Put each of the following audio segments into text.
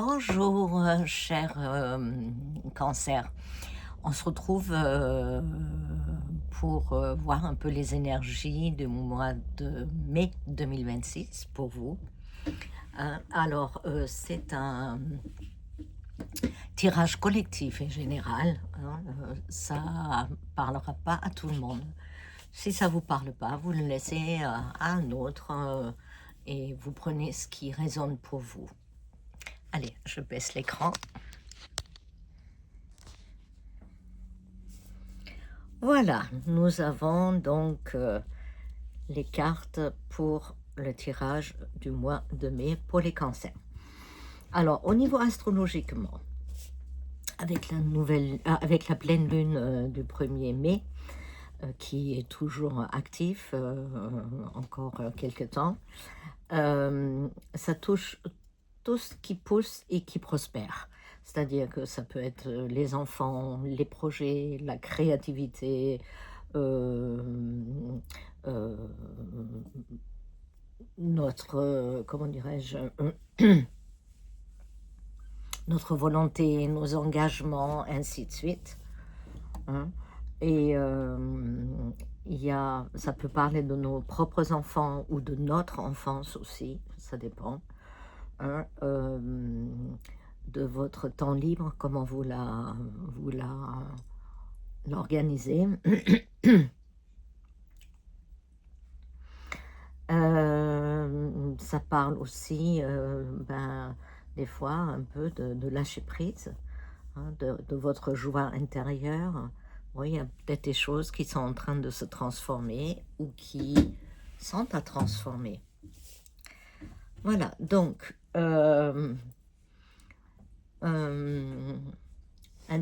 Bonjour, cher cancer. On se retrouve pour voir un peu les énergies du mois de mai 2026 pour vous. C'est un tirage collectif et général. Ça parlera pas à tout le monde. Si ça vous parle pas, vous le laissez à un autre et vous prenez ce qui résonne pour vous. Allez, je baisse l'écran. Voilà, nous avons donc les cartes pour le tirage du mois de mai pour les cancers. Alors, au niveau astrologiquement, avec la pleine lune du 1er mai, qui est toujours actif encore quelques temps, ça touche tout ce qui pousse et qui prospère. C'est-à-dire que ça peut être les enfants, les projets, la créativité, euh, euh, comment dirais-je, notre volonté, nos engagements, ainsi de suite. Hein. Et ça peut parler de nos propres enfants ou de notre enfance aussi, ça dépend. Hein. De votre temps libre, comment l'organisez. Ça parle aussi, des fois, un peu de lâcher prise, hein, de votre joie intérieure. Oui, il y a peut-être des choses qui sont en train de se transformer ou qui sont à transformer. Voilà, donc, un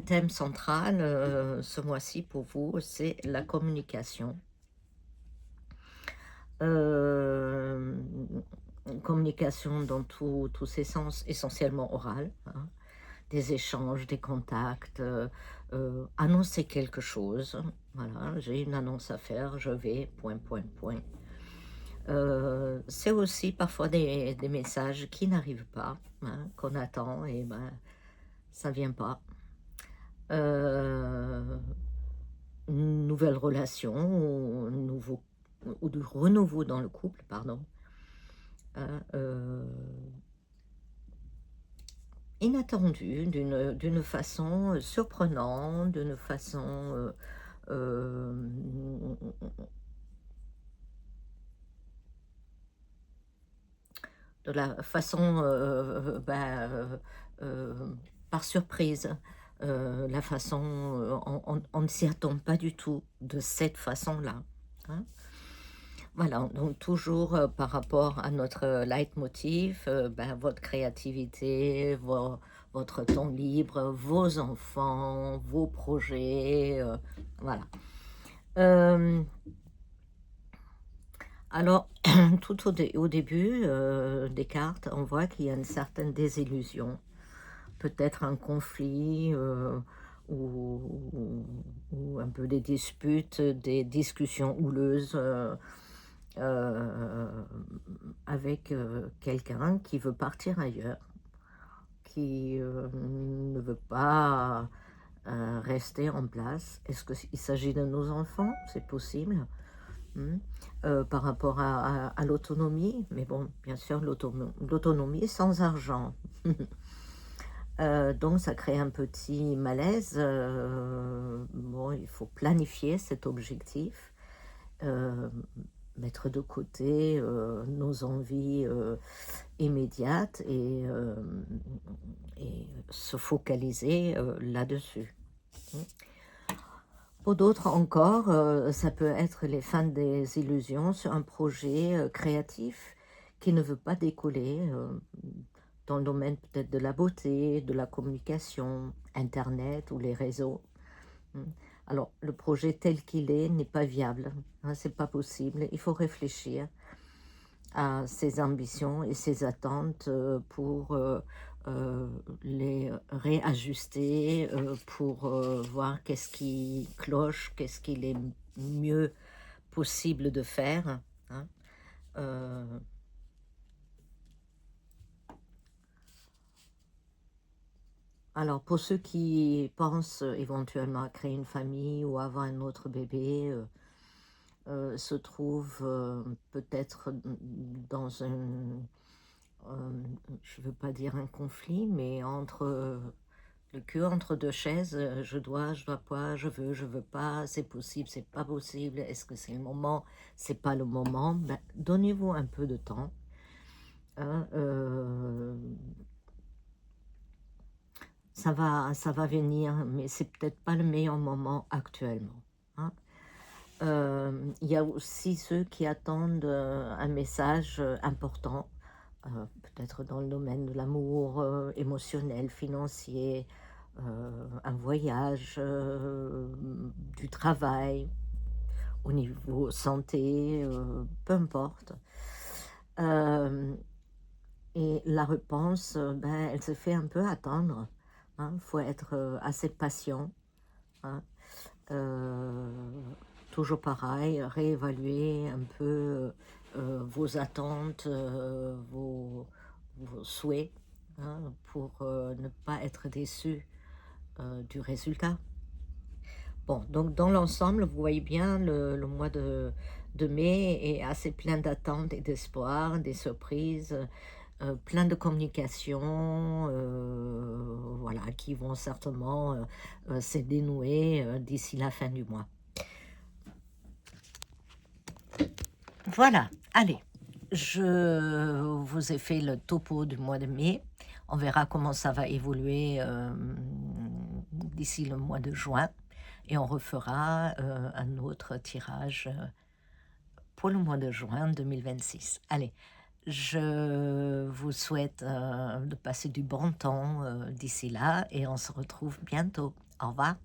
thème central ce mois-ci pour vous, c'est la communication. Communication dans tous ses sens, essentiellement orale, hein, des échanges, des contacts, annoncer quelque chose. Voilà, j'ai une annonce à faire, je vais, point, point, point. C'est aussi parfois des messages qui n'arrivent pas, hein, qu'on attend et ça vient pas. Une nouvelle relation ou de renouveau dans le couple, pardon. Hein, inattendu, d'une façon surprenante, d'une façon de la façon par surprise, la façon on ne s'y attend pas du tout de cette façon-là. Hein. Voilà, donc toujours par rapport à notre leitmotiv, votre créativité, votre temps libre, vos enfants, vos projets, voilà. Alors, tout au début des cartes, on voit qu'il y a une certaine désillusion, peut-être un conflit ou un peu des disputes, des discussions houleuses. Avec quelqu'un qui veut partir ailleurs, qui ne veut pas rester en place. Est-ce qu'il s'agit de nos enfants? C'est possible. Par rapport à l'autonomie, mais bon, bien sûr, l'autonomie sans argent. Donc ça crée un petit malaise. Bon, il faut planifier cet objectif. Mettre de côté nos envies immédiates et se focaliser là-dessus. Pour d'autres encore, ça peut être les fins des illusions sur un projet créatif qui ne veut pas décoller dans le domaine peut-être de la beauté, de la communication, Internet ou les réseaux. Alors, le projet tel qu'il est n'est pas viable, hein, c'est pas possible. Il faut réfléchir à ses ambitions et ses attentes pour les réajuster, pour voir qu'est-ce qui cloche, qu'est-ce qu'il est mieux possible de faire. Hein. Alors, pour ceux qui pensent éventuellement à créer une famille ou avoir un autre bébé, se trouvent peut-être dans un, je ne veux pas dire un conflit, mais entre le cul entre deux chaises, je dois pas, je veux pas, c'est possible, c'est pas possible, est-ce que c'est le moment, c'est pas le moment, ben, donnez-vous un peu de temps, hein, ça va venir, mais c'est peut-être pas le meilleur moment actuellement, hein. Il y a aussi ceux qui attendent un message important, peut-être dans le domaine de l'amour émotionnel, financier, un voyage, du travail, au niveau santé, peu importe. Euh, et la réponse, ben, elle se fait un peu attendre. Il faut être assez patient, hein. Euh, Toujours pareil, réévaluer un peu vos attentes, vos souhaits, hein, pour ne pas être déçu du résultat. Bon, donc dans l'ensemble, vous voyez bien, le mois de mai est assez plein d'attentes et d'espoir, des surprises, plein de communications, voilà, qui vont certainement se dénouer d'ici la fin du mois. Voilà, allez, je vous ai fait le topo du mois de mai. On verra comment ça va évoluer d'ici le mois de juin. Et on refera un autre tirage pour le mois de juin 2026. Allez, je vous souhaite de passer du bon temps d'ici là et on se retrouve bientôt. Au revoir.